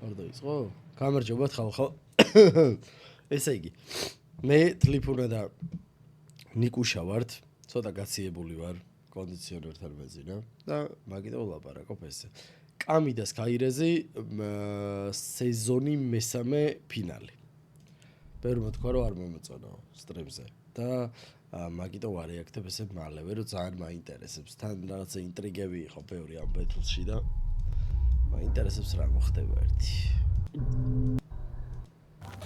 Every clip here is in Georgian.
არ დაიწყო? გამარჯობათ ხალხო. ესე იგი, მე თლიფუნა და ნიკუშა ვართ, ცოტა გაციებული ვარ, კონდიციონერთან მეძინა და მაგიტო ვლაპარაკობ ესე. კამიდას ქაირეზი სეზონი მესამე ფინალი. ბევრმა თქვა რომ არ მომეწონო სტრიმზე და მაგიტო ვარეაქტებ ესე მალევე რომ ძალიან მაინტერესებს. თან რაღაცა ინტრიგები იყო ბევრი ამ ბეთლში და მაინტერესებს რა მოხდება ერთი.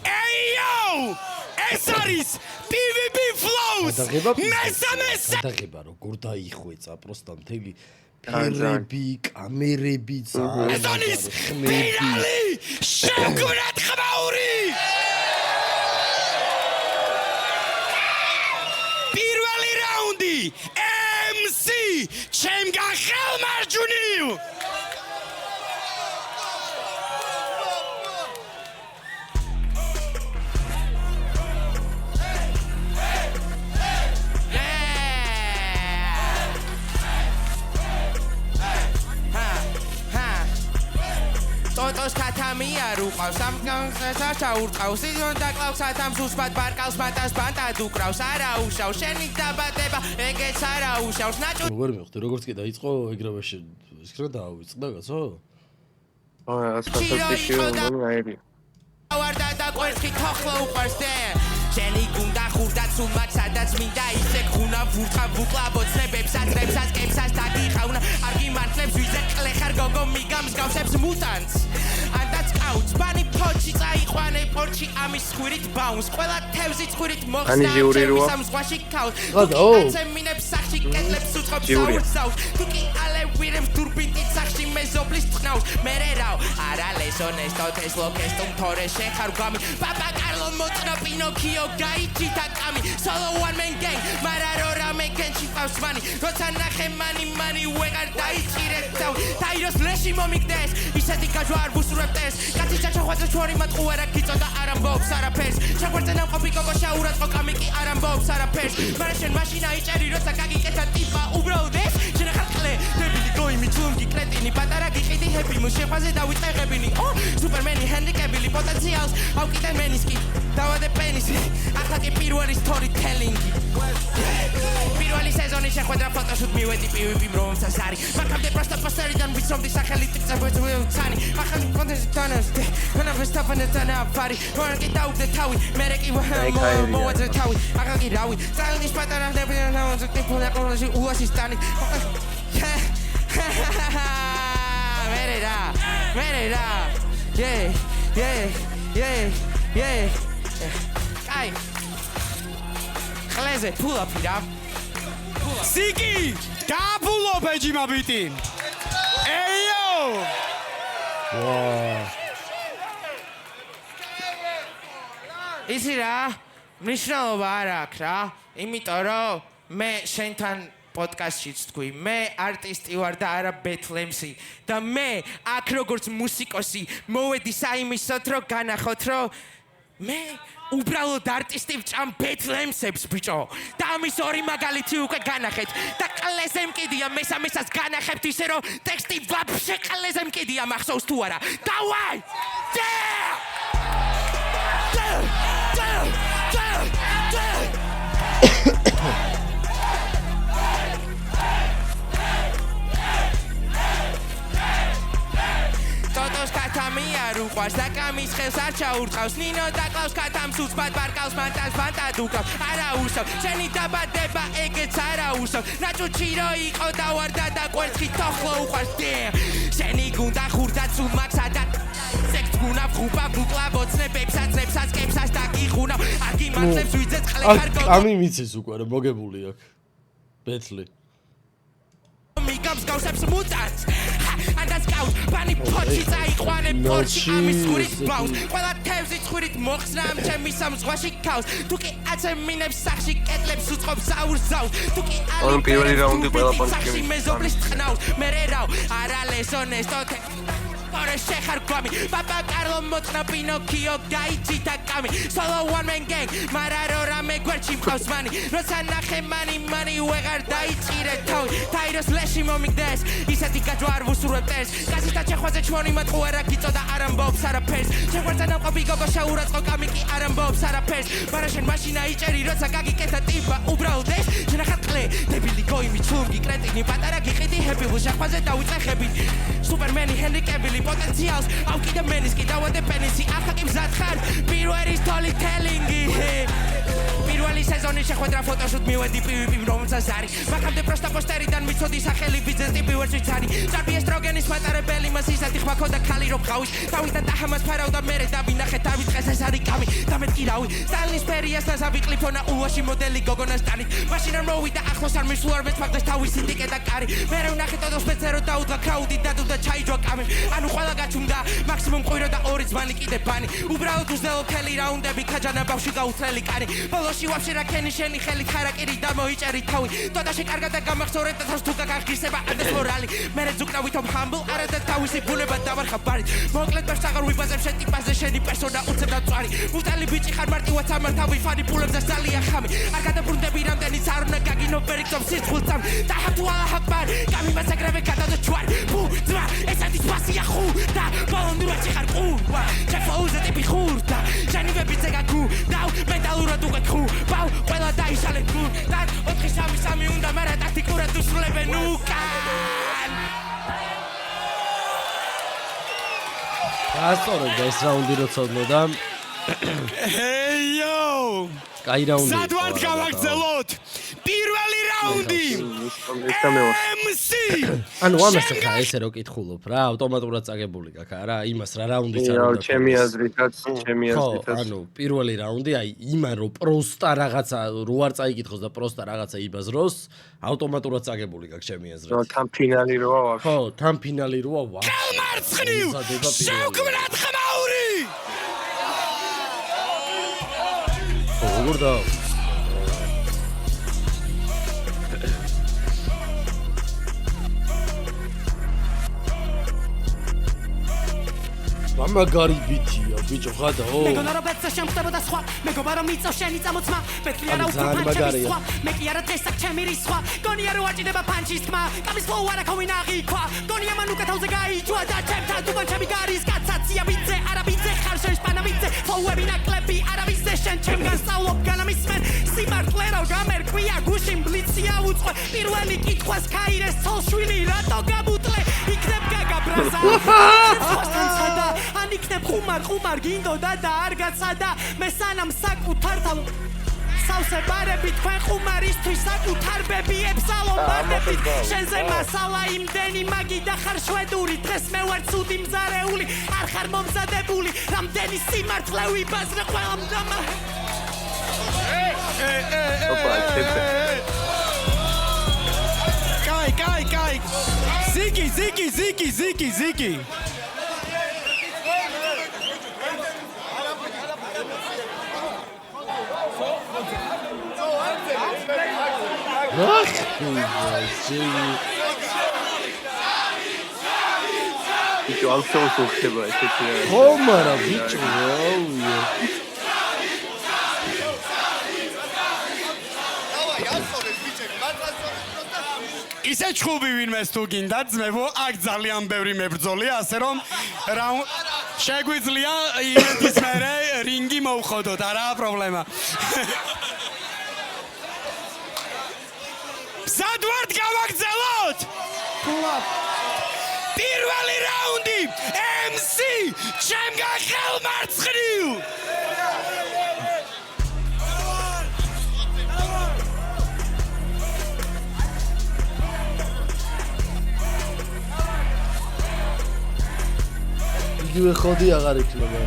Eyo! ეს არის PvP Flows! მესამე გადაღება როგორ დაიხვეწა პროსტა მთელი ფერები, კამერები, ზანის ფინალი! შევგურათ ხმაური! პირველი რაუნდი! MC! ჩემგან ხელმარჯვნივ! Totos katamia ruqავს ამ განსა ჩაურტყავს სიზონ დაკლავს ათამს უსბად ბარკალს მატას ბანტად უკრავს არა უშავს შენი დაბადება ეგეც არა უშავს ნაჭუ როგორ მივხვდი როგორც კი დაიწყო ეგრევაში ისქრა დაავიწყდა კაცო ასფალტში მომაერი ავარდა და კვერცხი თოხლო უყარს დე შენი გუნდა ხურდა სულ მაგ სადაც მინდა ისე ხუნა ვურთხა ვუკლაბო ცნებებს აწრებს ასკებს დაგიხავნა არ გიმართლებს ვიზე კლეხარ გოგო მიგამს გავსებს მუტანტს ანდაც კაუც ბანი ფოჩი წაიყვანე პორჩი ამის ხვირით ბაუნს ყველა თევზი ხვირით მოხსნა ამ ზღვაში ქაუს აცემინებს სახში კეთლებს უწყობს საუცავს თუ კი ალევირებს დურბინით სახში მეზობლის წყნავს მერე რაო არა ლესონეს თოთეს ლოკეს თორე შეხარ გამი პაპა კარლო მოწნა პინოქიო გაიჭიტა კამი solo one man gang მარა რო რამე გენჩი ყავს მანი როცა ნახე მანი ვეღარ დაიჭირეთ დაიროს ლეში მომიგდეს ისეთი გაჟვარ ვუსურებდეს კაცი ჩაჩახვაძე ჩვენი მატყუარა გიწოდა არ ამბობს არაფერს შეგვერდზე ნამყოფი გოგო შაურაწყო კამი კი არ ამბობს არაფერს მარა შენ მაშინა იჭერი როცა გაგიკეთა ტიპა უბრალოდ ეს შენ ხარ ყლე დებილი გოიმი ჩუნგი კრეტინი პატარა გიყიდი ჰეპი მუ შეფაზე დავიწყებინი სუპერმენი ჰენდიკებილი პოტენციალს ავკიდე მენისკი დავადე პენისი ახლა კი პირველი სტორი ტელინგი პირველი სეზონი შეხვედრა ფოტოშუტ მივედი PvP რომსაც არის მაგამდე პროსტა პოსტერიდან ვიცნობდი სახელი ტიპწებოც ვეუცანი ახალი კონტენტი თანასდე ანა ვესტაფანე თანაფარი ვარკი დაუდე თავი მერე კი მოვაძე თავი ახლა კი რავი ძალის პატარა დებიან თავზე ტიპონა ყოლაში უასისტანი მერე რა აი ხლეზე ფულაფი რა სიკი გაფულო ბეჯიმა ბიტი ეიო ისი რა მნიშვნელობა არ აქვს რა იმიტომ რომ მე შენთან პოდკასტშიც თქვი მე არტისტი ვარ და არა ბეთლემსი და მე აქ როგორც მუსიკოსი მოვედი საიმისოთ რომ განახოთ რომ მე უბრალოდ არტისტი ვჭამ ბეთლემსებს ბიჭო და ამის ორი მაგალითი უკვე განახეთ და ყლეზე მკიდია მესამესაც განახებთ ისე რომ ტექსტი ვაფშე ყლეზე მკიდია მახსოვს თუ არა დავაი Totos katamia ruqvas da kamis xels ar chaurtqavs Nino daklავს katamს უცბად ბარკალს მანტას ბანტად უკრავს არა უსავს შენი დაბადება ეგეც არა უსავს ნაჭუჭი რო იყო დავარდა და კვერცხი თოხლო უყარს შენი გუნდა ხურდა სულ მაგ სადაც სექტ გუნა ხუპა ბუკლაბო ცნებებს აწრებს ასკებს დაგიხუნა არ გიმართლებს ვიძე წყლეხარ გოგო კამი მიცის უკვე რა მოგებული აქ ბეთლი მიგამს გავსებს მუტანტს ანდაც კაუს ბანი ფოჩი წაიყვანე პორჩი ამის ხვირით ბაუნს ყველა თევზი ხვირით მოხსნა ამ ჩემის ამ ზღვაში ქავს თუ კი აცემინებს სახში კეთლებს უწყობს საურზავს თუ კი ალ პირველი რაუნდი ყველა სახში მეზობლის წყნავს მერე რაო არა ლესონეს თოთე თორე შეხარ გამი პაპა კარლო მოწნა პინოქიო გაიჭიტა კამი solo one man gang მარა რო რამე გვერდში მყავს მანი როცა ნახე მანი ვეღარ დაიჭირე თავი დაიროს ლეში მომიგდეს ისეთი გაჯვარ ვუსურებდეს კაცი და ჩახვაზე ჩვენი მატყუარა გიწოდა არ ამბობს ამბობს არაფერს შეგვარცა ნამყოფი გოგო შეურაცხო კამი კი არ ამბობს არაფერს მაგრამ შენ მაშინა იჭერი როცა გაგიკეთა ტიპა უბრალოდ ეს შენ ახალ ყლე დებილი გოიმი ჩუმგი კრეტინი პატარა გიყიდი ჰეპილ შეხვაზე დავიწეხები სუპერმენი ჰენრი კევილი პოტენციალს ავკიდე მენის კი დავადე პენისი ახლა კი მზად ხარ პირველი სტოლი ტელინგი პირველი სეზონი შეხვედრა ფოტოშუტ მივედი პივიპი რომელსაც არის მაგამდე პროსტა პოსტერიდან მიცოდი სახელი ბიზნეს ტიპი ვერ ვიცარი ჭარბი ესტროგენის მატარებელი მას ისეთი ხმა ქონდა ქალი რო ყავის თავისთან დაჰამას ფარავდა მერე დავინახე დავიწყეს ეს არის გამი და მე ტკირავი სტაილის პერიას ნაზავი კლიფონა უაში მოდელი გოგონას ტანი მაშინ არ მოვიდა ახლოს არ მისულ არ მეცმაგდეს თავისი ტიკე და კარი მე ვნახე ტოდოს პეცერო დაუდგა კრაუდი დადუდა ჩაიჯვა კამი ანუ ყველა გაჩუმდა მაქსიმუმ ყვირო და ორი ძმანი კიდე ბანი უბრალოდ უზნელო თელი რაუნდები ქაჯანა ბავში გაუცრელი კარი ბოლოში ვაფშე რა ქენი შენი ხელით ხარაკირი და მოიჭერი თავი ტოდაში კარგად და გამახსოვრეთ და თავს თუ გაგახგისება ადეს მორალი მერე ზუკნავით om humble არა და თავისი ბუნება დავარხაბარი მოკლედ ვერ საღარ ვიბაზებ შენ ტიპაზე შენი პერსონა უცებ და წვარი მუტალი ბიჭი ხარ მარტივად სამართავი ფანი პულებზე ზალია ხამი არ გადაბრუნდები რამდენიც არ უნდა გაგინო ვერიქცომ სიცხულწამ და ჰატუალა ჰაკბარ გამიმასაგრევე გადავდო ჩوار ბუ ძმა ესეთი სპასია ხუ და ბოლონდურაში ხარ ყურვა ჩაფოუზე ტიპი ხურდა შენი ვებიცე გაგუ დაუ მენტალურად უგეთხუ ბავ ყველა დაიშალე გუ და 4-3 უნდა მაგრამ ტაქტიკურად უსრულებენ უკან ასწორებდა ეს რაუნდი როცა ოდნოდა ჰეიო კაი რაუნდი სად ვართ გავაგრძელოთ პირველი რაუნდი MC ანუ ამას ხა ესე რო კითხულობ რა ავტომატურად წაგებული გაქვს არა იმას რა რაუნდიც არ უნდა ჩემი აზრითაც ანუ პირველი რაუნდი აი იმან რო პროსტა რაღაცა რო არ წაიკითხოს და პროსტა რაღაცა იბაზროს ავტომატურად წაგებული გაქვს ჩემი აზრით თან ფინალი როა ვაფშე ხო თან ფინალი როა მარცხნივ საუქმრად ხმაური როგორ და მაგარი ბიჭია ბიჭო ხადაო მეგონა რომ ბეცე შემხდებოდა სხვა მეგობა რომ მიწო შენი წამოწმა პეტრი არა უფრფანჩების სხვა მე კი არა დღესაკ ჩემი რისხვა გონია რომ აჭიდება პანჩის თმა კამის ფლოუ არა ქოვინაღი ქვა გონია მან უკეთავზე გაიჯვა და ჩემთან თუბანჩები გარის კაცაცია ბიძე არა ბიძე ხარ შენ სპანავიძე ფლოუები ნაკლები არა ბიძე შენ ჩემგან სწავლობ განამისმენ სიმართლე რო გამერკვია გუშინ ბლიცია უწყო პირველი კითხვას ქაირეს ცოლშვილი რატო გამუტლე იქნებ გაგა ბრაზა ან იქნებ ხუმარ გინდოდა და არ გაცადა მე სანამ საკუთარ თავ სავსე ბარები თქვენ ხუმარისთვის საკუთარ ბებიებს ალომბარდებით შენზე მასალა იმდენი მაგი და ხარ შვედური დღეს მე ვარ ცუდი მზარეული არ ხარ მომზადებული რამდენი სიმართლე ვიბაზრე ყველამ დამა კაი ზიკი ах ბიჭო ავსოუს ხდება ესეთი ხო მარა ბიჭო რაუია ისე ჩხუბი ვინმეს თუ გინდა ძმებო აქ ძალიან ბევრი მებრძოლია ასე რომ შეგვიძლია იმედის მერე რინგი მოვხოდოთ არაა პრობლემა სად ვართ გავაგრძელოთ პირველი რაუნდი MC ჩემგან ხელმარცხნივ იგივე ხოდი აღარ იქნება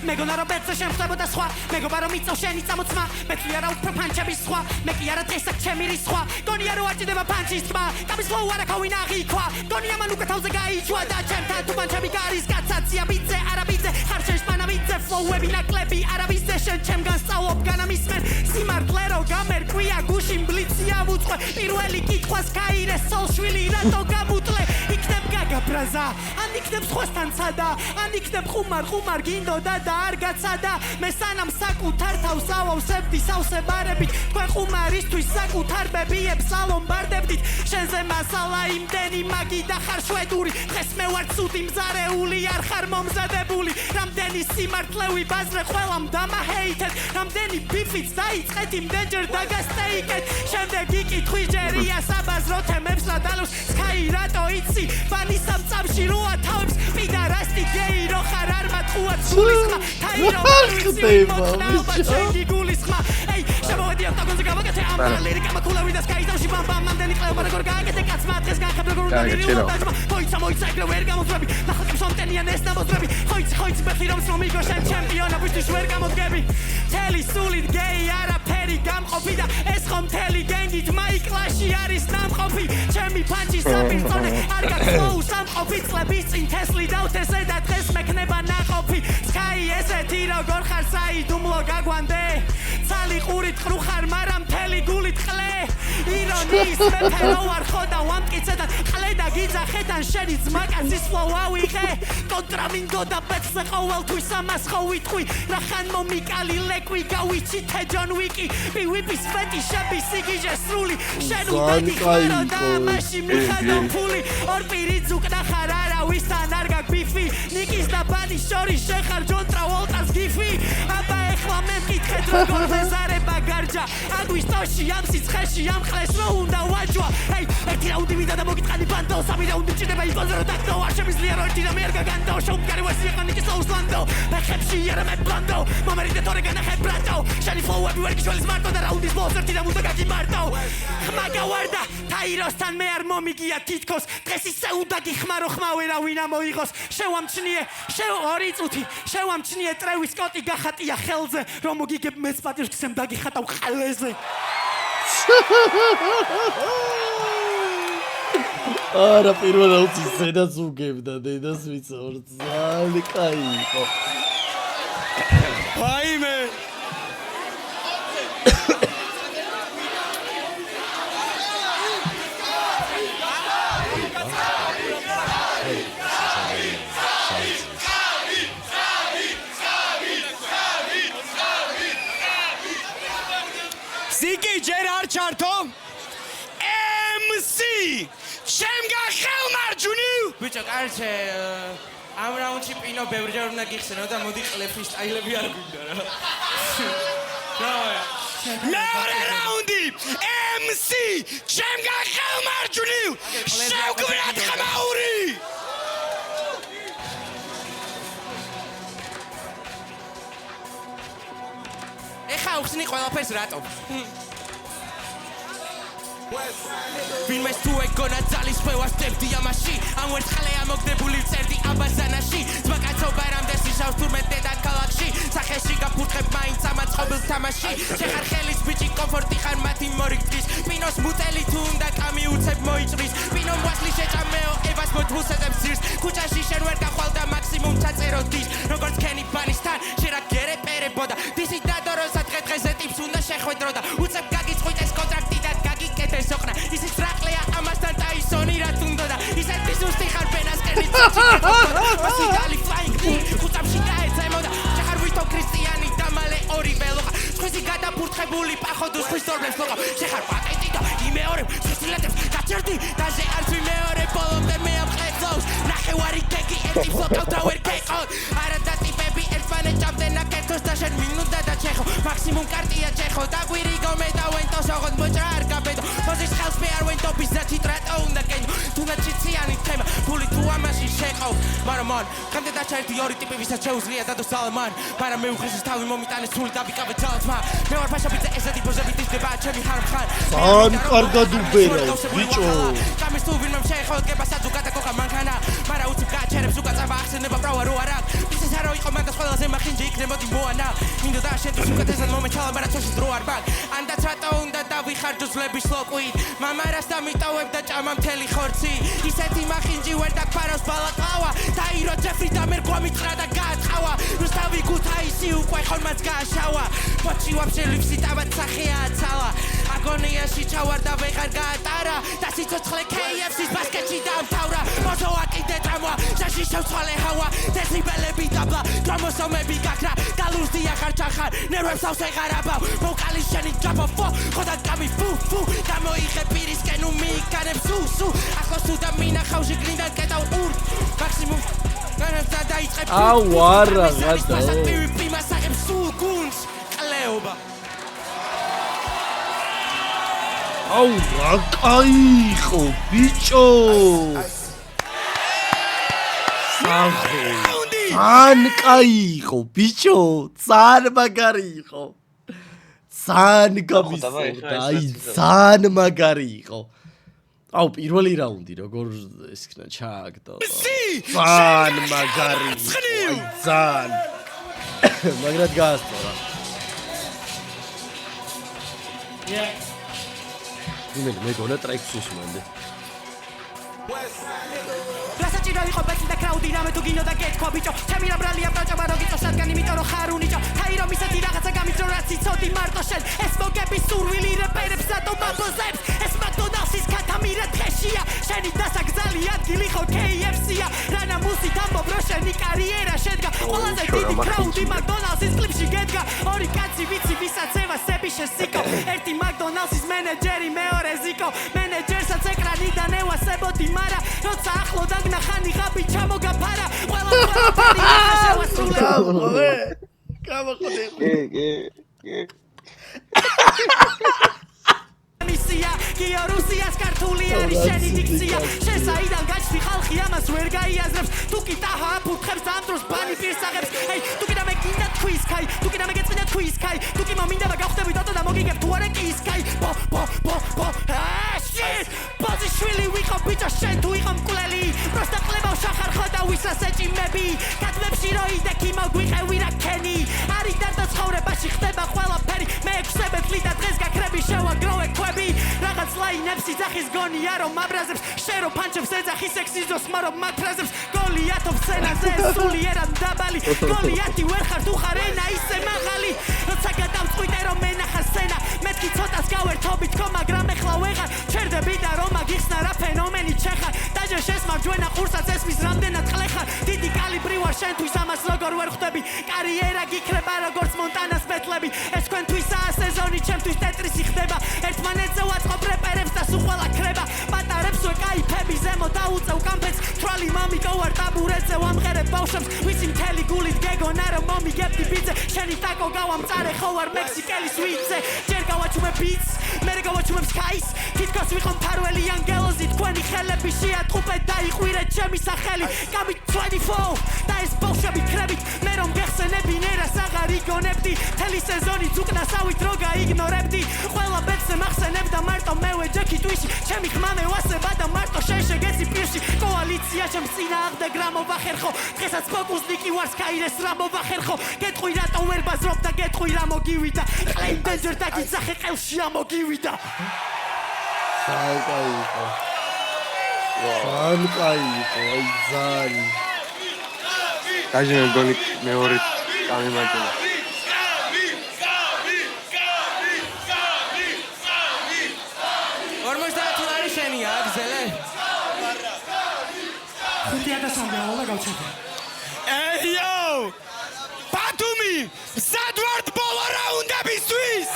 მეგონა რომ ბეცე შემხდებოდა სხვა მეგობა რომ მიწო შენი წამოწმა მე კი არა უფრფანჩების სხვა მე კი არა დღესაკ ჩემი რისხვა გონია რომ აჭიდება პანჩის თმა კამის ფლოუ არა ქოვინაღი ქვა გონია მან უკეთავზე გაიჯვა და ჩემთან თუბანჩები გარის კაცაცია ბიძე არა ბიძე ხარ შენ სპანავიძე ფლოუები ნაკლები არა ბიძე შენ ჩემგან სწავლობ განამისმენ სიმართლე რო გამერკვია გუშინ ბლიცია უწყო პირველი კითხვას ქაირეს ცოლშვილი რატო გამუტლე იქნებ გაგა ბრაზა ან იქნებ სხვასთან ცადა ან იქნებ ხუმარ გინდოდა და არ გაცადა მე სანამ საკუთარ თავს ავავსებდი სავსე ბარებით თქვენ ხუმარისთვის საკუთარ ბებიებს ალომბარდებდით შენზე მასალა იმდენი მაგი და ხარ შვედური დღეს მე ვარ ცუდი მზარეული არ ხარ არ მომზადებული რამდენი სიმართლევი ბაზრე ყველამ დამაჰეითეთ რამდენი ბიფიც დაიწყეთ იმდენჯერ დაგასტეიკეთ შემდეგ იკითხვის ჯერია საბაზრო თემებს რა დალოს სკაი რატო იცი ბანი სამწამში როა თავებს პიდა რასტი გეი რო ხარ არ მათყუა ცულისხმა თაირო გულისხმა ეი შემოვედი ოქტაგონზე გავაკეთე ამ ლირიკა მაკულავი და სკაი დავში ბამ ბამ მანდენი ყლევა როგორ გააკეთე კაცმა დღეს განხაბლე როგორ უნდა მირილა ხოიცა მოიცა ეგრე ვერ გამოძრები ნახატებს მომტენიან ეს ნამოძრები ხოიც ბეხი რომ მიგო შენ ჩემპიონა ვისთვის ვერ გამოდგები თელი სულით გეი არაფერი გამყოფი და ეს ხომ თელი გენგით მაიკლაში არის ნამყოფი ჩემი ფანჩი საპირწონე არ გაქნოუ სამყოფი წლების წინ თესლი დავთესე და დღეს მექნება ნაყოფი სკაი ესეთი როგორ ხარ საიდუმლო გაგვანდე ცალი ყურით ყრუ ხარ მაგრამ მთელი გულით ყლე ირონიის მეფე რო არ ხო და ვამტკიცე და ყლე და გიძახედან შენი ძმაკაცის ფლოუ ავიღე კონტრამინდო და ბეცზე ყოველთვის ამას ხო ვიტყვი რახან მომიკალი ლეკვი გავიჩითე ჯონ ვიკი პივიპის ფეტიშები სიგიჟე სრული შენ უდადი ხარო და ამაში მიხადო ფული ორ პირით ზუკდა ხარ არავისთან არ გაგბიფი ნიკის და ბანის შორის შეხარ ჯონ ტრავოლტას გიფი აბა ეხლა მე მკითხეთ როგორ ზეზარება გარჯა აგვის ტოში ამ სიცხეში ამ ხლეს რო უნდა ვაჯვა ეი ერთი რაუნდი მინდა და მოგიტყანი ბანდო სამი რაუნდი მჭირდება იბანზე რო დაგდო არ შემიძლია რო ერთი რამე არ გაგანდო შოუმკარი ვესი ხარ ნიკის ლაუსლანდო ბეხებში იარამე ბლანდო მომერიდე თორე განახე ბრატო შენი ფლოუები ვერ გიშველის მარტო და რაუნდის ბოლოს ერთი რამ უნდა გაგიმარტო ხმა გავარდა თაიროსთან მე არ მომიგია თითქოს დღეს ისე უნდა გიხმარო ხმა ვერა ვინა მოიღოს შევამჩნიე 2 წუთი შევამჩნიე ტრევის სკოტი გახატია ხელზე რომ მოგიგებ მეც პატივს გსემ დაგიხატავ ყელეზე არა პირველ აუცის ზედაც უგებდა დედას ვიცავ ძალიან კაი იყო ვაიმე ზიკი ჯერ არ ჩართო MC შემგან ხელმარჯვნი ბიჭო კარჩე ამ რაუნდში პინო ბევრჯერ უნდა გიხსენო და მოდი ყლეფის სტაილები არ გვინდა რა მეორე რაუნდი MC შემგან ხელმარჯვნი შევკვირათ ხმაური ეხა უხსნი ყველაფერს რატო ვინმეს თუ ეგონა ძალის ხმევა სტებდი ამაში ამ ვერცხლე ამოგდებული წერდი აბაზანაში ძმაკაცობა რამდენს ისავს თურმე დედად ქალაქში სახეში გაფურთხებ მაინც ამაც ყოფილ თამაში შეხარ ხელის ბიჭი კომფორტი ხარ მათი მორიგდრის პინოს მუტელი თუ უნდა კამი უცებ მოიწრის პინომ ვასლი შეჭამეო ევას მოთმუსედებს ძირს ქუჩაში შენ ვერ გახვალ და მაქსიმუმ ჩაწერო დის როგორც ქენი ბანისთან შენ რა გერეპერებოდა დისი დადოროსა დღე-დღეზე ტიპს უნდა შეხვედრო და უცებ გაგიწყვით ეს კონტრაქტი და გაგიკეთეს ოყნა ისიც რაყლია ამასთან ტაისონი რა თუნდოდა ისეთი ზუსტი ხარ ბენასკენის მასი დალი ფლაინგ ხუთამში გაეცემოდა შეხარ ვითო ქრისტიანი და მალე ორი ველოხა სხვისი გადაფურთხებული პახოდოს ხვის თორმებს ლოყა შეხარ პატენტი და იმეორებ სიცილეთებს გაჩერდი და ზე არც ვიმეორებ ბოლომდე მე ამ ყლებს ნახევარი კეკი ერთი ფლოკავ და ვერ გეყოთ არა და ტიპები ერთმანე ჭამდნენ აკეთოს და შენ მინუნდა და ჩეხო მაქსიმუმ კარტია ჩეხო და გვირიგო მე და ვენტოს ოღონდ მოჭრა არ გაბედო მოზის ხელს მე არ ვენტობის და ციტრატო უნდა კენო თუნდაც ციციანი თემა ფული თუ ამაში შეყო მაგრამ მან ხამდე დაჩერდი ორი ტიპი ვისაც შეუძლია დადოს ძალმან მაგრამ მე უხეშის თავი მომიტანეს სული დაბიკავე ძალთმა მე ვარ ფაშაბიძე ესეთი ბოჟები დისდება ჩემი ხარხან ან კარგად უბერა ბიჭო გამის თუ ვინმე შეეხოდგება საძუკათა კოხა მანქანა მაგრამ უცებ გაჩერებს უკაცაბა ახსენება პრავა რო არა ისე სარო იყო მაგას ყველაზე მახინჯი იქნებოდი მოანა მინდოდა შენ თუ უკეთესად მომეჩალა მაგრამ ცოში დრო არ ბაგ ანდაც რატო უნდა დავიხარჯო ძლების ლოკვით მამარას დამიტოვებ და ჭამა მთელი ხორცი ისეთი მახინჯი ვერ დაგფარავს ბალაყავა დაირო ჯეფრი და მერგვა მიწრა და გააწყავა რუსთავი გუთაისი უკვე ხორმაც გააშავა პოჩი ვაფშე ლიფსი დავად სახეა ცალა აგონიაში ჩავარ და ვეღარ გაატარა და სიცოცხლე KFC-ს ბასკეტში დამთავრა მოზო აკიდე ტრამვა ჟაში შევცვალე ჰავა დეციბელები დაბლა დრომოსომები გაქრა გალურს დიახარ ჩახარ ნერვებს ავსეღარაბავ ვოკალის შენი ჯაფო ხოდა გამი ფუ გამოიღე პირისკენ უმიკანებ სუ ახლოს თუ და მინახავ ჟიგნიდან კეტავ ურ მაქსიმუმ ჩვენებსა დაიწყებს აუ, არა, გადაო. მასაკრივი პრიმას აღებს სულ გუნდს კლეობა აუ, რა кайხო, ბიჭო. ძალიან кайხო, ბიჭო, ძალიან მაგარი იყო. ძალიან გამისურდა, აი, ძალიან მაგარი იყო. აუ, პირველი რაუნდი როგორ ეს იქნა ჩააგდო. ძალიან მაგარი იყო, აი, ძალიან. მაგრად გაასწორა. მე გონა ტრეკს უსმენდი. Rasaჭირო იყო ბეცი და კრაუდი რამე თუ გინო და გეთქვა ბიჭო ჩემი რა ბრალია ბრაჭობა რო გიწო სადგან იმიტომ რომ ხარ უნიჭო თაირო მისეთი რაღაცა გამიწრო რაც იცოდი მარტო შენ ეს მოგები სურვილი რეპერებს და ტომაბოზებს ეს მაკდონალდსის კათამირა დღეშია შენი დასაგზალი ადგილი ხო KFC-ია რანა მუსიკა მომბრო შენი კარიერა შედგა ყველაზე დიდი კრაუდი მაკდონალდსის კლიპში გედგა ორი კაცი ვიცი ვისაც ევასები შესიკო ერთი მაკდონალდსის მენეჯერი მეორე ზიკო მენეჯერსაც ეკრანიდან ევასებოდი მარა როცა ახლოდან ნახანი ღაბი ჩამოგაფარა ყველა შევასრულე გამოხდე მისია გია რუსიას ქართული არის შენი დიქცია შენ საიდან გაჩვი ხალხი ამას ვერ გაიაზრებს თუ კი ტაჰა აფუთხებს ამ დროს ბანი პირსაღებს აი თუ კი და მე გინდა თქვის კაი თუ კი და მე გეწინა თქვის კაი თუ კი მომინდება გავხდები დატო და მოგიგებ თუ არა კი ის კაი ბო shit ბოზიშვილი ვიყო ბიჭო შენ თუ იყო მკვლელი პროსტა ყლებავ შახარ ხო და ვისაც ეჭიმები კადრებში რო იდექი მოგვიყევი რა ქენი არის დარდა ცხოვრებაში ხდება ყველაფერი მე ექვსებეთლი და დღეს გაქრები შევაგროვე ქვები რაღაც ლაინებს იძახის გონია რომ აბრაზებს შენ რო ფანჩებს ეძახი სექსიზოს მარო მაქრაზებს გოლიათო სცენაზე სულიერად დაბალი გოლიათი ვერ ხარ თუ ხარ ენა ისე მაღალი როცა გადავწყვიტე რომ მენახა სცენა მეთქი ცოტას გავერთობი თქო მაგრამ ეხლა ვეღარ ჩერდები და რომ აგიხსნა რა ფენომენი ჩეხარ დაჟე შენს მარჯვენა ყურსაც ესმის რამდენად ყლეხარ დიდი კალიბრი ვარ შენთვის ამას როგორ ვერ ხვდები კარიერა გიქრება როგორც მონტანას მეთლები ეს თქვენთვისაა სეზონი ჩემთვის ტეტრისი ხდება ერთმანეთზე ვაწყობ რეპერებს და სულ ყველა ქრება პატარებს ვეკაიფები ზემო დაუწევ კამფეთს თვალი მამიკო ვარ ტაბურეტზე ვამღერებ ბავშვებს ვიცი მთელი გულით გეგონა რომ მომიგებდი ბიძე შენი ტაკო გავამწარე ხო ვარ მექსიკელი სვიცე ჯერ გავაჩუმე ბიტს მერე გავაჩუმებ სკაის თითქოს ვიყო მფარველი ანგელოზი თქვენი ხელები შეატყუპეთ და იყვირეთ ჩემი სახელი კამი 24 და ეს ბავშვები ქრებით მე რომ გეხსენები ნერას აღარ იგონებდი თელი სეზონი ძუკნასავით რო გაიგნორებდი ყველა ბედზე მახსენებ და მარტო მევე ჯექი ტვიში ჩემი ხმა მე ვასება და მარტო შენ შეგეცი პირში კოალიცია ჩემს წინააღმდეგ რა მოვახერხო დღესაც ფოკუსნიკი ვარ სკაირეს რა მოვახერხო გეტყვი რატო ვერ ბაზრობ და გეტყვი რა მოგივიდა კლეიმ დენჯერ და გიცახე ყელში ამოგივიდა საუკაიფო საუკაიფო აი ძალიან დაჟე მეგონი მეორე გამიმარჯვება 50 ლარი შენია გზელე 5000 ალა გავჩერდა ეიო ბათუმი სადვარდ ბოლო რაუნდებისთვის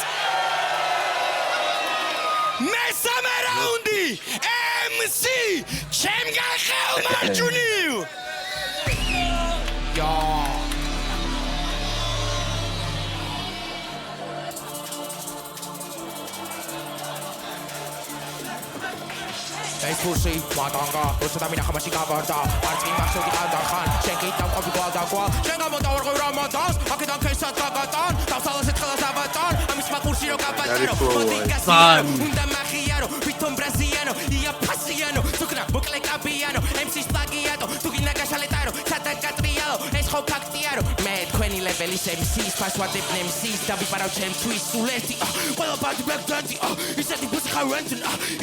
მესამე რაუნდი MC ჩემგან ხელმარჯვნივ ეს ფურსი მატანგა როცა დამინახამაში გავარდა არწი მახსოვდი ყავდახან შენ კიდევ ყოფი გვალდაგვა შენ გამოდავარღვევ რამადანს აქედან ქესაც გაგატან დავსალას ეთხელას აბატონ ამის მახურში რო გაბატარო მოდიკასიანო უნდა მახიარო ვითომ ბრაზიანო ია ფასიანო თუკნა მოკლე კაბიანო MC-ს პლაგიატო თუ გინდა გაშალეტარო სადა გატრიალო ეს ხო ფაქტია რომ მე თქვენი ლეველის MC-ს ფასვადებ MC-ს და ვიპარავ ჩემთვის სულ ერთი ყველა ბადი ბლეკდანტი ისეთი ბუსი ხავენთი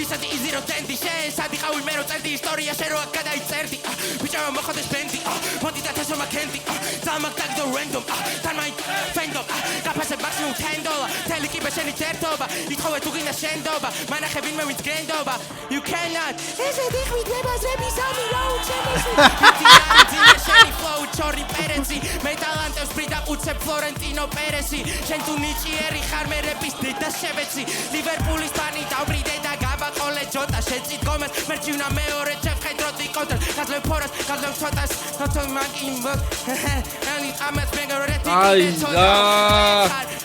ისეთი იზი რო ტენდი შენ სადი ყავი მე რო წერდი ისტორია შენ რო აქ გადაიწერდი ბიჭო მოხდეს ბენდი მოდი და თესო მაკენდი დამაგდაგდო რენდომ თან მაი ფენდომ გაფასებ მაქსიმუმ $10 თელი კიბე შენი თერთობა ითხოვე თუ გინდა შენდობა მანახე ვინმე ვინც გენდობა you cannot ესეთი ხვიდლება ზები სამი რაუნდ შემოსული შენი flow ჩორი პერენცი მე ტალანტებს ბრიდა უცებ ფლორენტინო პერესი შენ თუ ნიჭიერი ხარ მე რეპის დედა შევეცი ლივერპულის ფანი დავბრიდე და გაბა ყოლე ჯოტა შეწით გომეს მერჩივნა მეორე ჩევხედროდი კონტრ გაზლევ ფორას გაზლევ ცოტას თოთო მაკი ელი ამას მეგორეთი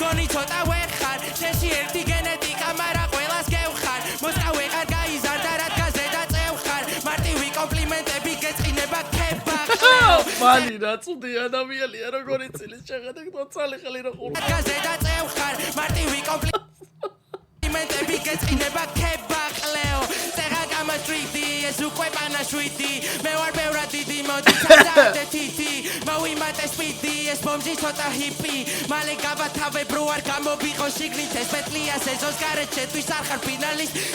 გონი ცოტა ვეხარ შეში ერთი გენეტიკა მარა ყველას გევხარ მოსკა ვეღარ გაიზარდა რადგანზე დაწევხარ მარტივი კომპლიმენტები გეწყინება ქება მალი რა წუდი ადამიანია როგორი წილის შეხედე თოთალი ხელი რა ყურა რადგანზე დაწევხარ მარტივი კომპლიმენტები გეწყინება ქება ყლეო წერა გამაჭრიდი ეს უკვე პანაშვიდი მე ვარ ბევრად დიდი მოდი ჩადადე თითი მოვიმატე სპიდი ეს ბომჟი ცოტა ჰიპი მალე გავათავებ რო არ გამობიყო შიგნით ეს პეტლიას ეზოს გარეთ შეთვის არ ხარ ფინალისტი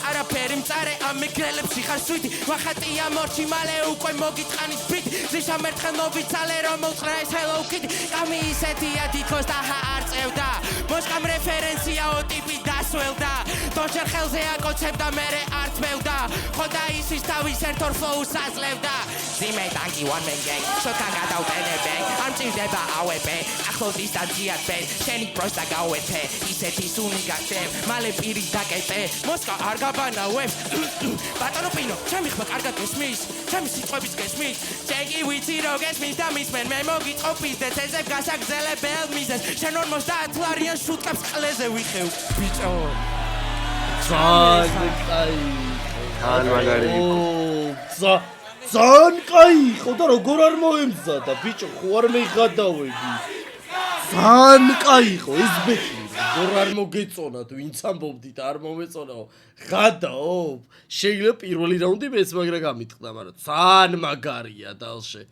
არაფერი მწარე ამ მიგრელებში ხარ სვიტი ვახატია მორჩი მალე უკვე მოგიტყანის ბიტი ზიშა მერთხელ მოვიცალე რომ მოუწყრა ეს Hello Kitty კამი ისეთია თითქოს და არ წევდა მოსკამ რეფერენციაო ტიპი დასველდა თოჩერ ხელზე აკოცებდა მერე არ თმევდა ხოდა ისის თავის ერთორ ფლოუს აძლევდა ძიმე ტანკი one man gang შოთა გადავტენებე არ მჭირდება ავებე ახლო დისტანციად ბენ შენი პროსტა გავეთე ისეთი სუნი გაგდებ მალე პირი დაკეტე მოსკა არ გაბანავებს ბატონო პინო ჩემი ხმა კარგად გესმის ჩემი სიტყვების გესმის ჯეგი ვიცი რო გესმის და მისმენ მე მოგიწყობ ისდეთ ეზე გასაგზელებელ მიზეს შენ 50 ლარიან შუტკებს ყლეზე ვიხევ ბიჭო ძალიან მაგარი ძალიან კაი იყო და როგორ არ მოემზადა ბიჭო ხო არ მეღადავები ძალიან კაი იყო ეს ბექი როგორ არ მოგეწონა თუ ვინც ამბობდით არ მომეწონაო ღადაო შეიძლება პირველი რაუნდი მეც მაგრა გამიტყდა მაგრამ ძალიან მაგარია დალშე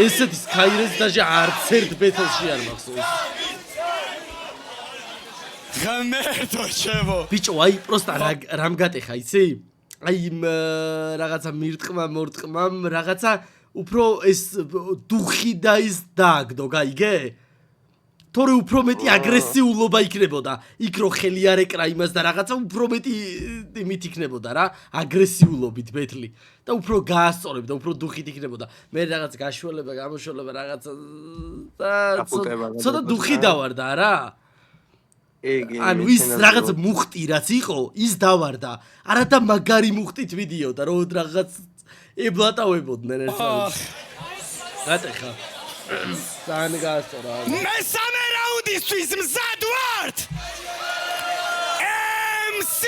ესეთი სკაირეს დაჟე არც ერთ ბეთელში არ მახსოვს ღმერთო ჩემო ბიჭო აი პროსტა რამ გატეხა იცი აი რაღაცა მირტყმა მორტყმამ რაღაცა უფრო ეს დუხი და ის დააგდო გაიგე თორე უფრო მეტი აგრესიულობა იქნებოდა იქ რო ხელი არ ეკრა იმას და რაღაცა უფრო მეტი იმით იქნებოდა რა აგრესიულობით ბეთლი და უფრო გაასწორებდა უფრო დუხით იქნებოდა მე რაღაც გაშველება გამოშველება რაღაცა ცოტა დუხი დავარდა რა ანუ ის რაღაც მუხტი რაც იყო ის დავარდა არა და მაგარი მუხტით ვიდიოდა რომ რაღაც ებლატავებოდნენ ერთმანეთს გატეხა ძალიან გაასწორა მესამე რაუნდისთვის მზად ვართ MC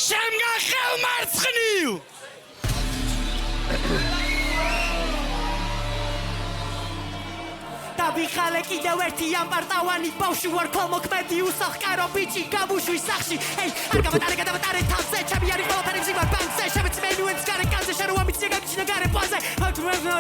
ჩემგან ხელმარცხნივ დავიხალე კიდევ ერთი ამპარტავანი ბავშვი ვარ ქოლმოქმედი უსახკარო ბიჭი გამუშვი სახში ეი არ გავატარე თავზე ჩემი არის ყველაფერი მზიმარ ბანკზე შემეც მენუებს გარე კანზე შენ რო ამიცია გაგიჩინა გარე პოზე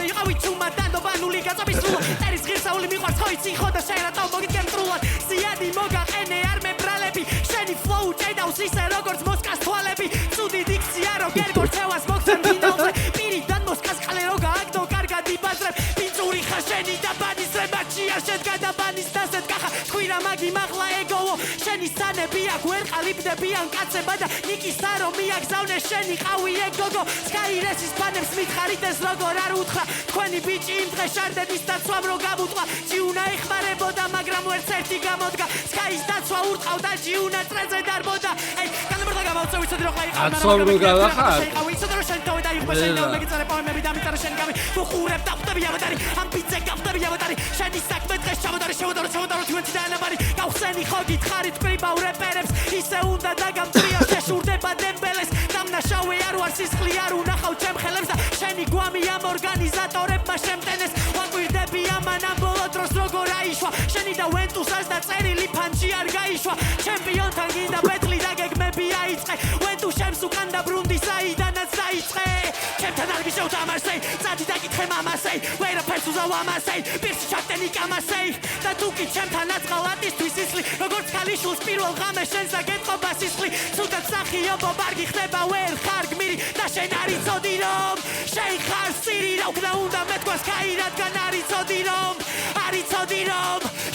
იყავი ჩუმა დანდობანული გაწობის სულა ერის ღირსაული მიყვარს ხო იცი ხო და შენ რატომ მოგიდგენ მტრულად ზიადი მოგაყენე არ მებრალები შენი ფლოუ ჭედავს ისე როგორც მოსკას თვალები ცუდი დიქცია რო გერგორჩევას მოგცემ ფინალზე პირიდან მოსკას ყლე რო გააგდო კარგად იბაზრებ პინწური ხარ შენი და ბანის რემაჩია შენ გადაბანის დასეთ კახა თქვი რა მაგი მაღლა ეგოვო შენი სანები აქ ვერ ყალიბდებიან კაცება და ნიკისა რომ მიაგზავნე შენი ყავი ეგოგო სკაირესის ფანებს მითხარით ეს როგორ არ უთხრა თქვენი ბიჭი იმ დღეს შარდების დაცვამ რო გამუტყვა ჯიუნა ეხმარებოდა მაგრამ ვერც ერთი გამოდგა სკაის დაცვა ურტყავდა ჯიუნა წრეზე დარბოდა აი განმარტა გამოცევი ცოდი რო ხაიყავ აცვალ რო გავახარ აი ცოტა რო შენ თავი დაიღო შენ და მეგიწარე პოემები დამიტარა შენ გამი ხურებ დახვდები ავატარი ამ პიცე გავხდები ავატარი შენი საქმე დღეს ჩამოდარი შევდარო თვენთი და ანაბარი გავხსენი ხო გითხარი თკრიბავ რეპერებს ისე უნდა დაგამწრია შეშურდება დემბელეს დამნაშავე არ ვარ სისხლი არ უნახავ ჩემ ხელებს და შენი გვამი ამ ორგანიზატორებმა შემტენეს ვაკვირდები ამან ამ ბოლო დროს როგორ აიშვა შენი და ვენტუსას და წერილი ფანჩი არ გაიშვა ჩემპიონთან გინდა ბეთლი და გეგმები აიწყე ვენტუ შემს უკან და ბრუნდი საიდანაც დაიწყე ჩემთან არ გიშევთამაშე წადი დაკითხე მამასე ვერაფერს უზავ ამასე პირში ჩაგდენი კამასე და თუ კი ჩემთან აწყალატისთვის ისლი როგორც ქალიშვილს პირველ ღამეს შენსა გეტყობა სისხლი ცუდად სახიობო ბარგი ხდება ვერ ხარ გმირი და შენ არ იცოდი რომ შენ ხარ სირი რა უკნა უნდა მეთქვას კაი რადგან არ იცოდი რომ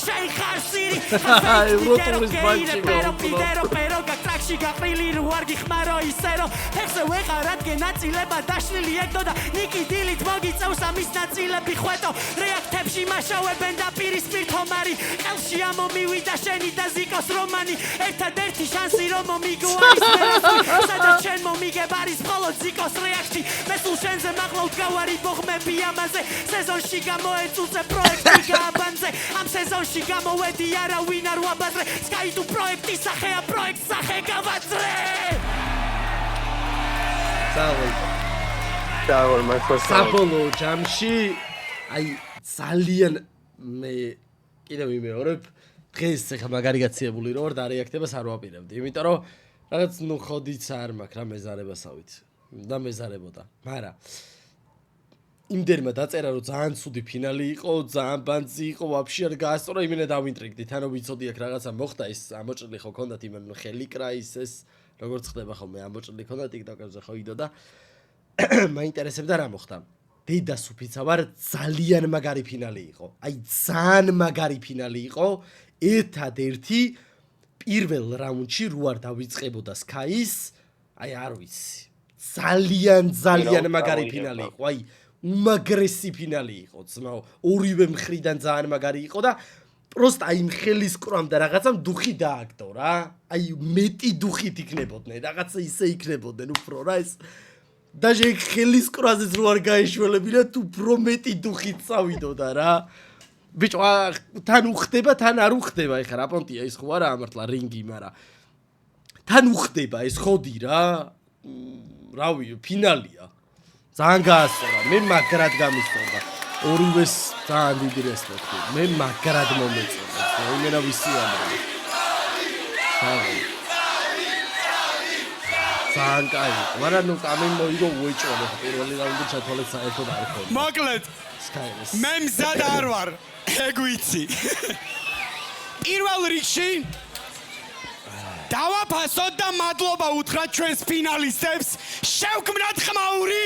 შენ ხარ სირი ევროტურის ბანკი pero გაკრაკში გაყრილი რო არ გიხმარო ისე რომ ფეხზე ვეყარ რადგენ ნაწილება დაშლილი ეგდო და ნიკი დილით მოგიწევს ამის ნაწილები ხვეტო რეაქტებში მაშავებენ და პირისპირ თომარი ყელში ამომივიდა შენი და ზიკოს რომანი ერთადერთი შანსი რომ მომიგო არის სადაც შენ მომიგებ არის მხოლოდ ზიკოს რეაქტი მე სულ შენზე მაღლა ვდგავარი ბოხმები ამაზე სეზონში გამოეწუწე პროექტი გააბანზე ამ სეზონში გამოვედი არავინ არ ვაბაზრე Sky tu პროექტი სახეა პროექტ სახე გავაძრე Წავალ მართლა საბოლოო ჯამში აი ძალიან მე კიდევ ვიმეორებ დღეს ახლა მაგარი გაციებული რო ვარ და რეაქტებას არ ვაპირებდი იმიტომ რომ რაღაც ნუ ხოდიც არ მაქვს რა მეზარებასავით და მეზარებოდა მაგრამ იმდენმა დაწერა რომ ძალიან ცუდი ფინალი იყო ძალიან ბანძი იყო ვაფშე არ გაასწორა იმენა დავინტრიგდი თან რომ ვიცოდი აქ რაღაცა მოხდა ის ამოჭრილი ხო ქონდათ იმენ ხელი კრაის ეს როგორც ხდება ხოლმე ამოჭრილი ქონდა TikTok-ზე ხო იდო და მაინტერესებდა რა მოხდა დედას უფიცა ვარ ძალიან მაგარი ფინალი იყო აი ძალიან მაგარი ფინალი იყო ერთადერთი პირველ რაუნდში რო არ დავიწყებოდა Sky-ის აი არ ვიცი ძალიან მაგარი ფინალი იყო აი უმაგრესი ფინალი იყო ძმაო ორივე მხრიდან ძალიან მაგარი იყო და პროსტ აი ხელის კრამ და რაღაცა დუხი დააგდო რა აი მეტი დუხით იქნებოდნენ რაღაცა ისე იქნებოდნენ უფრო რა ეს დაჟე ხელის კრაზეც რო არ გაეშველებინა თუ უფრო მეტი დუხით წავიდოდა რა ბიჭო თან უხდება თან არ უხდება ეხლა რა პონტია ის ხო არა ამართლა რინგი მაგრამ თან უხდება ეს ხოდი რა რავი ფინალია ძალიან გაასწორა მე მაგრად გამისწორდა ორივეს ძალიან დიდი რესპექტი მე მაგრად მომეწონა იმენა ვისიამრე ძალიან კაი მაგრამ ნუ კამენ მოიგო უეჭველი პირველი რაუნდი ჩათვალეთ საერთოდ არ ხო მოკლედ მე მზად არ ვარ ეგ ვიცი პირველ რიგში დავაფასოთ და მადლობა უთხრათ ჩვენს ფინალისტებს შევქმნათ ხმაური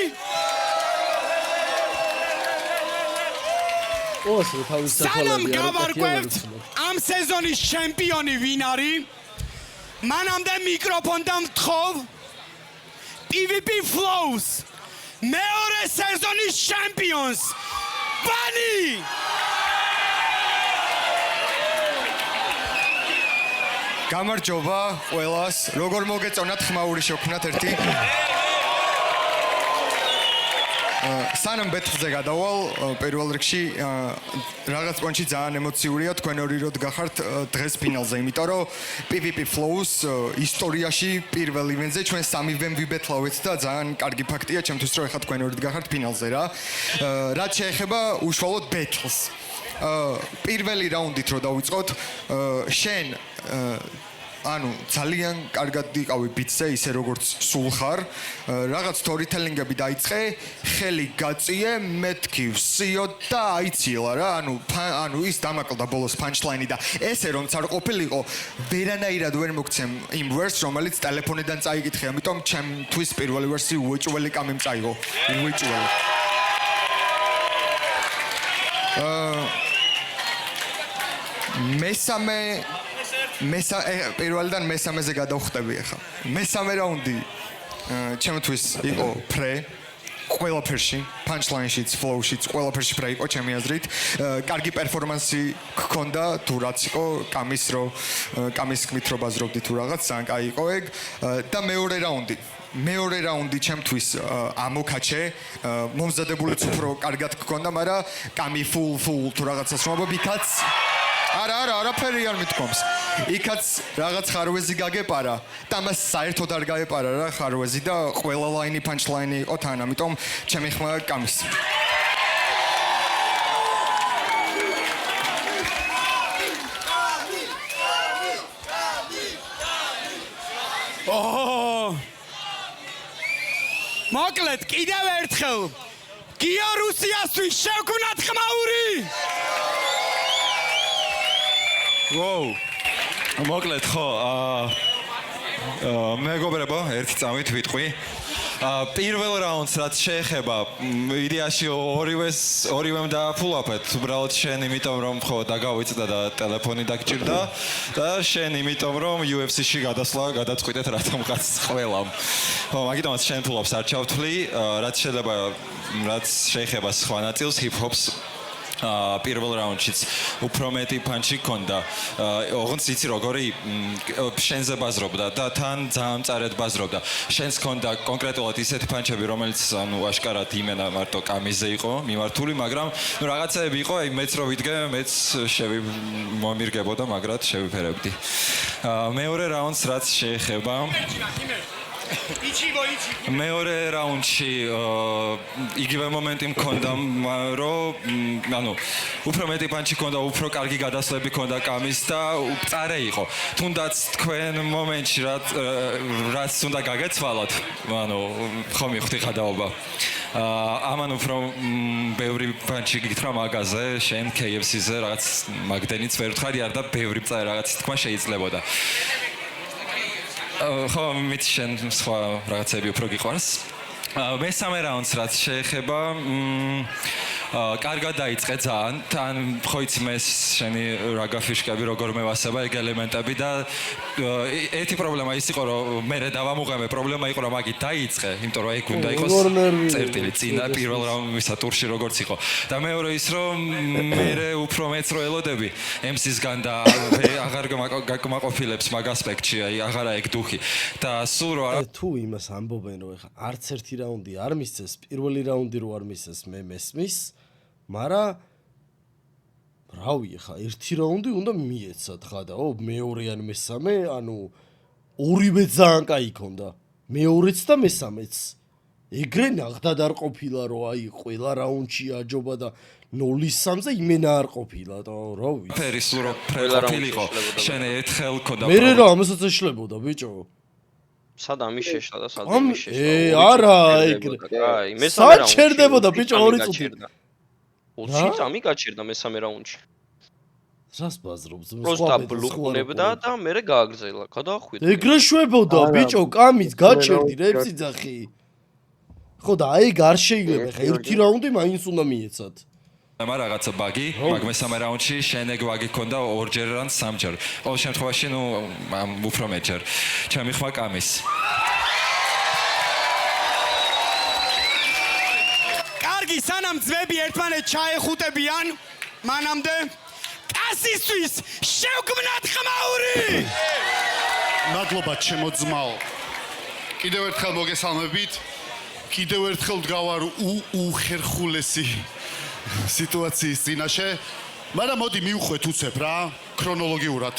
სანამ გავარკვევთ ამ სეზონის ჩემპიონი ვინ არის მანამდე მიკროფონთან ვთხოვ PvP Flows მეორე სეზონის ჩემპიონს ბანი გამარჯობა ყველას როგორ მოგეწონათ ხმაური შევქმნათ ერთი სანამ ბეთლზე გადავალ პირველ რიგში რაღაც პონჩი ძალიან ემოციურია თქვენ ორი როდ გახართ დღეს ფინალზე იმიტომ რომ PvP Flows ისტორიაში პირველ ივენტზე ჩვენ სამივემ ვიბეთლავეთ და ძალიან კარგი ფაქტია ჩემთვის რომ ეხლა თქვენ ორი გახართ ფინალზე რა რაც შეეხება უშუალოდ ბეთლს პირველი რაუნდით რო დავიწყოთ შენ ანუ ძალიან კარგად იყავი ბიტზე ისე როგორც სულ ხარ რაღაც სტორიტელინგები დაიწყე ხელი გაწიე მეთქი ვსიო და აიცილა რა ანუ ის დამაკლდა ბოლოს პანჩლაინი და ესე რომც არ ყოფილიყო ვერანაირად ვერ მოგცემ იმ ვერსს რომელიც ტელეფონიდან წაიკითხე ამიტომ ჩემთვის პირველი ვერსი უეჭველი კამემ წაიღო უეჭველი პირველიდან მესამეზე გადავხტები ახლა. მესამე რაუნდი ჩემთვის იყო პრე ყველაფერში, punchline-შიც, flow-შიც, ყველაფერში პრე იყო ჩემი აზრით. კარგი პერფორმანსი გქონდა თუ რაც იყო, კამის თქმით რო ბაზრობდი თუ რაღაც, ძალიან კაი იყო ეგ და მეორე რაუნდი ჩემთვის ამოქაჩე, მომზადებულიც უფრო კარგად გქონდა, მაგრამ კამი full თუ რაღაცას მომბიქაც არაფერი არ მithkoms. იქაც რაღაც ხარვეზი გაგეპარა და მას საერთოდ არ გაეპარა რა ხარვეზი და ყველა ლაინი punchline იყო თან, ამიტომ ჩემი ხმა კამის. მოკლედ კიდევ ერთხელ გია რუსიასთვის შევქმნათ ხმაური. ვოუ მოკლედ ხო მეგობრებო ერთი წამით ვიტყვი პირველ რაუნდს რაც შეეხება იდეაში ორივემ დააფულაფეთ უბრალოდ შენ იმიტომ რომ ხო დაგავიწდა და ტელეფონი დაგჭირდა და შენ იმიტომ რომ UFC-ში გადასვლა გადაწყვიტეთ რატომღაც ყველამ ხო მაგიტომაც შენ ფულობს არ ჩავთვლი რაც შეეხება სხვა ნაწილს ჰიპ-ჰოპს პირველ რაუნდშიც უფრო მეტი პანჩი ჰქონდა. ოღონდ იცი როგორი შენზე ბაზრობდა და თან ძალიან მწარედ ბაზრობდა. შენს ჰქონდა კონკრეტულად ისეთი პანჩები, რომელიც ანუ აშკარად იმენა მარტო კამიზე იყო მიმართული, მაგრამ ნუ რაღაცაები იყო, აი მეც რო ვიდგე, მეც მომირგებოდა, მაგრად შევიფერებდი. მეორე რაუნდს რაც შეეხება მეორე რაუნდში იგივე მომენტი მქონდა, რომ ანუ უფრო მეტი პანჩი მქონდა, უფრო კარგი გადასვლები მქონდა კამის და მწარე იყო. თუნდაც თქვენ მომენტში რაც უნდა გაგეცვალოთ, ანუ ხო მივხვდი ხადაობა. ამან უფრო ბევრი პანჩი გითხრა მაგაზე, შენ KFC-ზე რაღაც მაგდენიც ვერ ვთხარი არ და ბევრი მწარე რაღაც თქვა შეიძლებოდა. ხო მით შენ სხვა რაღაცები უფრო გიყვარს. მესამე რაუნდს რაც შეეხება კარგად დაიწყე ძალიან, თან ხო იცი მე შენი რაგაფიშკები როგორ მევასება ეგ ელემენტები და ერთი პრობლემა ის იყო რომ მე დავამუღამე პრობლემა იყო რომ მაგით დაიწყე, იმიტომ რომ ეგ უნდა იყოს წერტილი წინა პირველ რაუნდისა ტურში როგორც იყო და მეორე ის რომ მე უფრო მეც რო ელოდები MC-სგან და აღარ გაკმაყოფილებს მაგ ასპექტში, აი აღარა ეგ დუხი და სულ რო არა თუ იმას ამბობენ რომ ეხა არც ერთი რაუნდი არ მისცეს, პირველი რაუნდი რო არ მისცეს მე მესმის მარა რავი ხა ერთი რაუნდი უნდა მიეცათ ხა და მეორე ან მესამე ანუ ორივე ძალიან კაი ქონდა მეორეც და მესამეც ეგრე ნახდად არ ყოფილა რომ აი ყველა რაუნდში აჯობა და 0-3-ზე იმენა არ ყოფილა და რავი ფერის რო ფრელარაფილიყო შენ ერთხელ ქონდა მე რა ამასაც ეშლებოდა ბიჭო სად ამის შეშლა და სად ამის შეშლა არა ეგრე აი მესამე რაუნდში ჩერდებოდა ბიჭო 2 წუთი 20 წამი გაჩერდა მესამე რაუნდში. რას ბაზრობს? პროსტა ბლუყუნებდა და მე გააგრძელა, გადაახვიდა. ეგრე შვებოდა ბიჭო, კამის გაჩერდი რეცი ძახი. ხო და აი არ შეიძლება ხა ერთი რაუნდი მაინც უნდა მიეცათ. მაგრამ რაღაცა ბაგი, მაგ მესამე რაუნდში შენ ეგ ბაგი ქონდა ორჯერ ან სამჯერ. ყოველ შემთხვევაში ნუ უფრო მეჯერ. ჩემი ხმა კამის. სანამ ძმები ერთმანეთს ჩაეხუტებიან, მანამდე კასისთვის შევგმნათ ხმაური! მადლობა ჩემო ძმაო. კიდევ ერთხელ მოგესალმებით. კიდევ ერთხელ ვდგავარ უხერხულესი სიტუაციის წინაშე. მაგრამ მოდი მივხვეთ უცებ რა, ქრონოლოგიურად.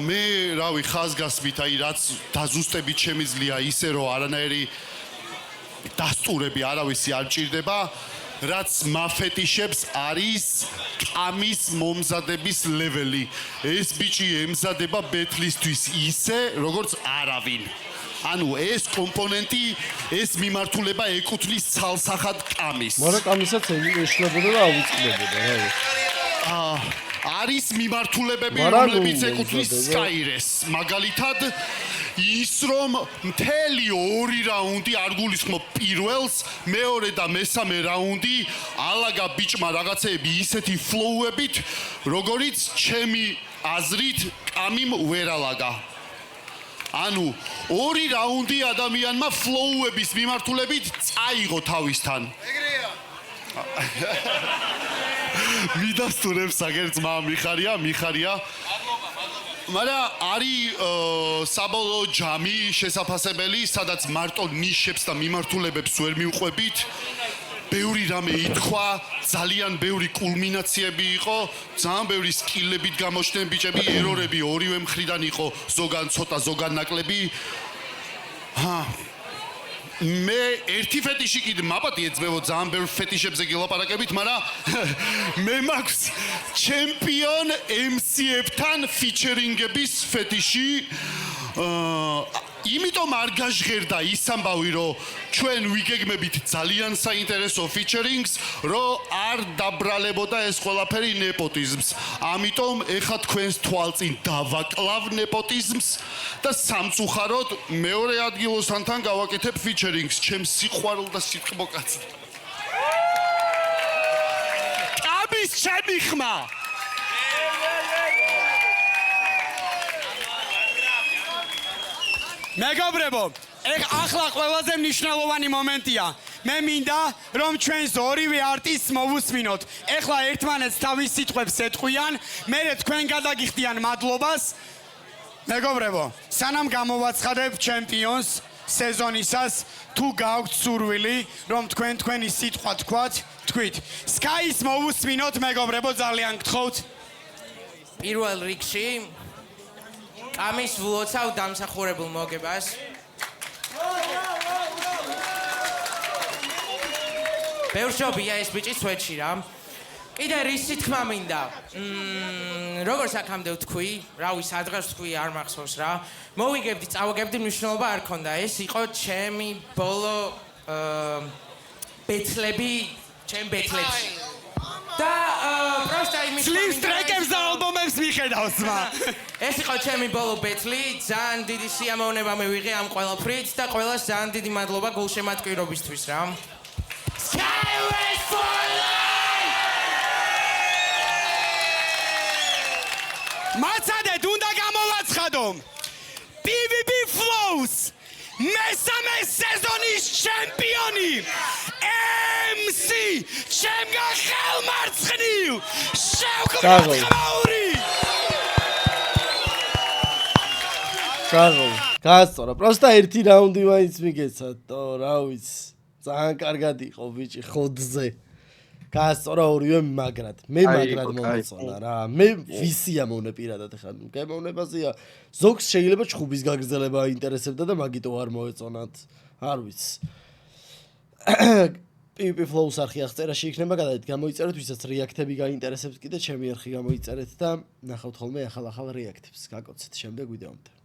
მე რავი ხაზგასმით, აი რაც დაზუსტებით შემიძლია ისე რომ არანაირი დასტურები არავისი არ ჭირდება, რაც მაფეტიშებს არის კამის მომზადების ლეველი. ეს ბიჭი ემზადება ბეთლისთვის ისე, როგორც არავინ. ანუ ეს კომპონენტი, ეს მიმართულება ეკუთვნის ცალსახად კამის. მაგრამ კამისაც ეშლებოდა და ავიწყდებოდა, რავი. არის მიმართულებები, რომლებიც ეკუთვნის Skyres. მაგალითად ის რომ მთელი 2 რაუნდი არ გულისხმობ პირველს, მეორე და მესამე რაუნდი ალაგა ბიჭმა რაღაცეები ისეთი ფლოუებით, როგორიც ჩემი აზრით კამიმ ვერ ალაგა. ანუ 2 რაუნდი ადამიანმა ფლოუების მიმართულებით წაიღო თავისთან. ეგრეა. მიდასტურებს აგერწმა მიხარია. მაგრამ არის საბოლოო ჯამი შესაძაფებელი, სადაც მარტო ნიშებს და მიმართულებებს ვერ მივყვებით. ბევრი რამე ითქვა, ძალიან ბევრი კულმინაციები იყო, ძალიან ბევრი სკილებით გამოჩნდნენ ბიჭები, ერორები ორივე მხრიდან იყო, ზოგან ცოტა, ზოგან ნაკლები. მე ერთი ფეტიში კიდე მაპატი ეძმევო ძალიან ბევრ ფეტიშებზე გილაპარაკებით, მაგრამ მე მაქვს ჩემპიონ MC-ებთან ფიჩერინგების ფეტიში. იმიტომ არ გაჟღერდა ის ამბავი, რომ ჩვენ ვიგეგმებით ძალიან საინტერესო ფიჩერინგს, რომ არ დაბრალებოდა ეს ყველაფერი ნეპოტიზმს. ამიტომ ეხა თქვენს თვალწინ დავაკლავ ნეპოტიზმს და სამწუხაროდ მეორე ადგილოსთან გავაკეთებ ფიჩერინგს, ჩემს სიყვარულ და სიტყვა კაცს. კაბის ჩემი ხმა. მეგობრებო, ახლა ყველაზე მნიშვნელოვანი მომენტია. მე მინდა, რომ ჩვენს ორივე არტისტს მოვუსმინოთ. ახლა ერთმანეთს თავის სიტყვებს ეტყვიან, მერე თქვენ გადაგიხდიან მადლობას. მეგობრებო, სანამ გამოვაცხადებ ჩემპიონს სეზონისას, თუ გაქვთ სურვილი, რომ თქვენი სიტყვა თქვით. Sky-ს მოვუსმინოთ, მეგობრებო, ძალიან გთხოვთ. პირველ რიგში კამის ვულოცავ დამსახურებულ მოგებას. ბევრშობია ეს ბიჭი სვეტში რა. კიდე რისი თქმა მინდა. როგორც აქამდე ვთქვი, რავი, სადღაც ვთქვი, არ მახსოვს რა. მოვიგებდი, წავაგებდი, მნიშვნელობა არ ქონდა. ეს იყო ჩემი ბოლო ბეთლები, ჩემ ბეთლებში. და პროსტა იმის სლიმს ტრეკებს და ალბომებს მიხედავს მა. ეს იყო ჩემი ბოლო ბეთლი, ძალიან დიდი სიამოვნება მივიღე ამ ყველაფრით და ყველას ძალიან დიდი მადლობა გულშემატკივრობისთვის რა. Skyway for life! მაცადეთ, უნდა გამოვაცხადო. PvP Flows მესამე სეზონის ჩემპიონი MC ჩემგან ხელმარცხნივ შევქმნათმაური. გასწორა, პროსტა ერთი რაუნდი მაინც მიგეცა, რა ვიცი. ძალიან კარგად იყო ბიჭი ხოდზე. გასწორა ორივე მაგრად. მე მაგრად მომეწონა რა. მე ვისი ამოვნე პირადად ხა გემოვნებაზეა. ზოგს შეიძლება ჩხუბის გაგრძელება აინტერესებდა და მაგიტო არ მოეწონათ. არ ვიცი. PvP Flows არხი აღწერაში იქნება გადადეთ, გამოიწერეთ, ვისაც რეაქტები გაინტერესებს კიდე ჩემი არხი გამოიწერეთ და ნახავთ ხოლმე ახალ რეაქტებს. გაკოცეთ შემდეგ ვიდეომდე.